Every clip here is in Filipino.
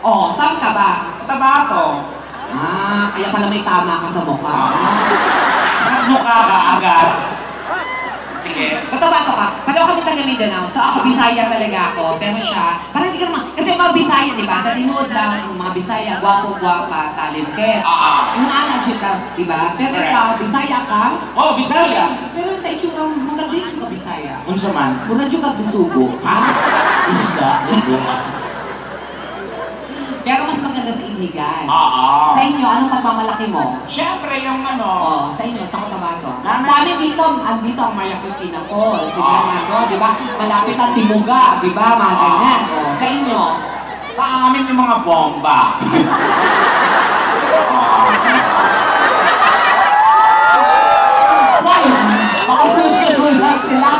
Oh, saan ka ba? Tabato. Kaya pala may tama ka sa mukha. Mukha ka agad. Sige. Katabato ka. Pareho kami taga Mindanao. So ako, Bisaya talaga ako. Pero siya, parang hindi ka naman, kasi mga Bisaya, di ba? Sa tinood lang, yung mga Bisaya, gwapo-gwapa, talented. Yung anak ka, di ba? Pero Correct. ikaw, Bisaya ka? Oh, Bisaya. Pero sa itsura, muna din ka Bisaya. Unsa man? Muna din ka Bisugo. Isda. Pero mas maganda sa Iligan. Oo. Sa inyo, anong pagmamalaki mo? Siyempre yung ano. Oh, sa inyo, sa Cotabato. Namin- Sa amin dito, andito ang Maria Cristina Falls, si Bernardo, di ba? Malapit ang Timuga, di ba? Mga ganyan. Oh, sa inyo, Sa amin yung mga bomba. why? Makapulog lang sila.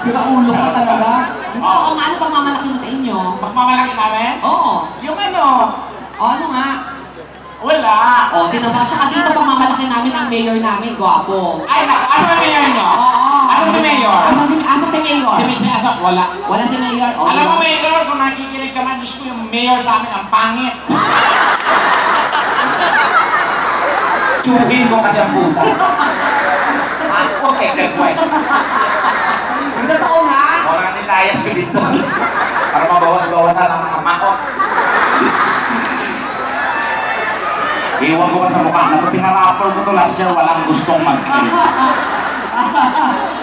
Sila ulo ka talaga. Hindi ako nga, ano pagmamalaki mo sa inyo? Pagmamalaki namin? Oo. Yung ano. Ano nga? Wala. O, tinabas. Tsaka dito pagmamalaki namin ang mayor namin, gwapo. Ay, ano ba mayor nyo? Oo. Ano si mayor? Asa si mayor? Si Mayor, wala. Wala si mayor. O, Alam mo, diba? mayor, kung nakikinig ka man, Diyos ko, yung mayor sa amin, ang pangit. Tsuhin mo kasi ang puta. Okay, good boy. Ang totoo nga. Wala ni layas ko dito. Para mabawas-bawasan ang mga makot. Iwan ko pa sa mukha. Nato pinarapol ko to last year, walang gustong mag-kill.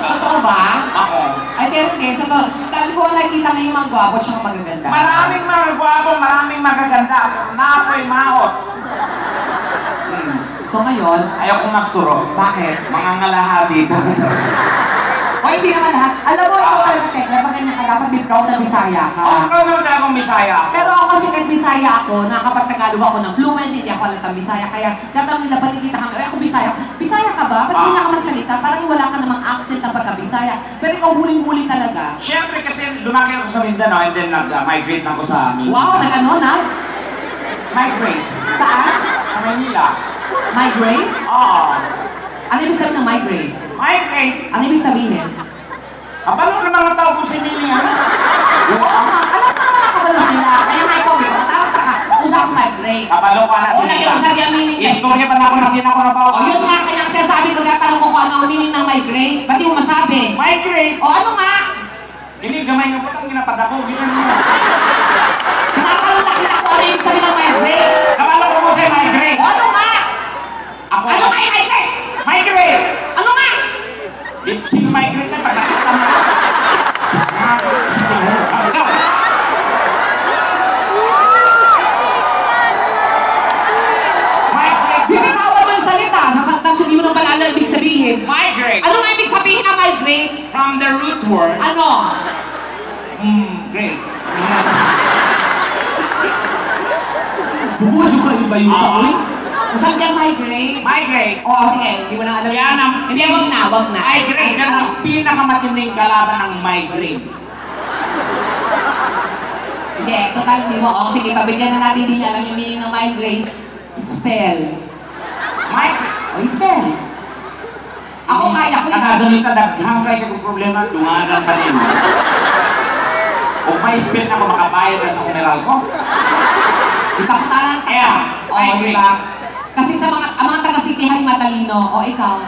Totoo ba? Ako. Ay, pero hindi. So, sabi ko, nakikita na yung mga gwapo at saka magaganda. Maraming mga gwapo, maraming magaganda. Na ako'y maot. So ngayon, Ayaw kong magturo. bakit? Mga ngalahati po. O hindi naman lahat. Alam mo, ikaw talaga, Tekla, pag ganyan ka, dapat be proud na Bisaya ka. Ikaw naman talaga akong Bisaya. Pero ako kasi kahit Bisaya ako, nakakapag-Tagalog ako ng fluent, hindi ako alam ng Bisaya. Kaya tatanong nila, ba't nakikita kami, ako Bisaya. Bisaya ka ba? Ba't hindi ka magsalita? Parang wala ka namang accent ng pagka-Bisaya. Pero ikaw huling-huli talaga. Siyempre kasi lumaki ako sa Mindanao and then nag-migrate ako sa Mindanao. Wow, nag-ano na? Migrate. Saan? Sa Manila. Migrate? Oo. Ano ibig sabihin ng migrate? Migrate. Ano ibig sabihin? Kabalo ng mga tao kung sinilingan. Oo nga, alam mo naman nakabalo sila. Kaya nga ikaw, ikaw, tawag ka. Usap migrate. Kabalo ka na. Oo, nakiusap yung meaning. Istorya pa na ako natin ako na pa. O yun nga, kaya ang sinasabi ko, tatanong ko kung ano ang meaning ng migrate. Ba't di mo masabi? Migrate. O ano nga? Hindi, gamay nga po ang ginapadak ko. Ganyan mo. Tinatanong na kita kung ano yung sabi ng migrate. Kabalo ko mo kayo migrate. O ano nga? Ako. Ano nga yung migrate? Migrate. Ano nga? Sino migrate na pag nakita mo? Migrate. Binitawan mo yung salita. Tapos hindi mo nang pala ano ibig sabihin. Migrate. Ano nga ibig sabihin ng migrate? From the root word. Ano? Great. Bubuhay ko iba yung Oo. tawin? Saan ka migrate? Migrate. Oo, sige. Hindi mo na alam. Yan ang... Hindi, wag na, wag na. Migrate. Yan ang pinakamatinding kalaban ng migraine. Hindi, total, hindi mo. O, sige, pabigyan na natin din alam yung meaning ng migrate. Spell. Migrate. O, spell. Ako kaya ko yan. Nakadunita, daghang kayo kung problema, dungagan pa rin. Kung may spell na ako, makabayad na sa funeral ko. Ipakutaran ka. Yeah, O, di ba? Kasi sa mga taga-sitihan matalino, o ikaw.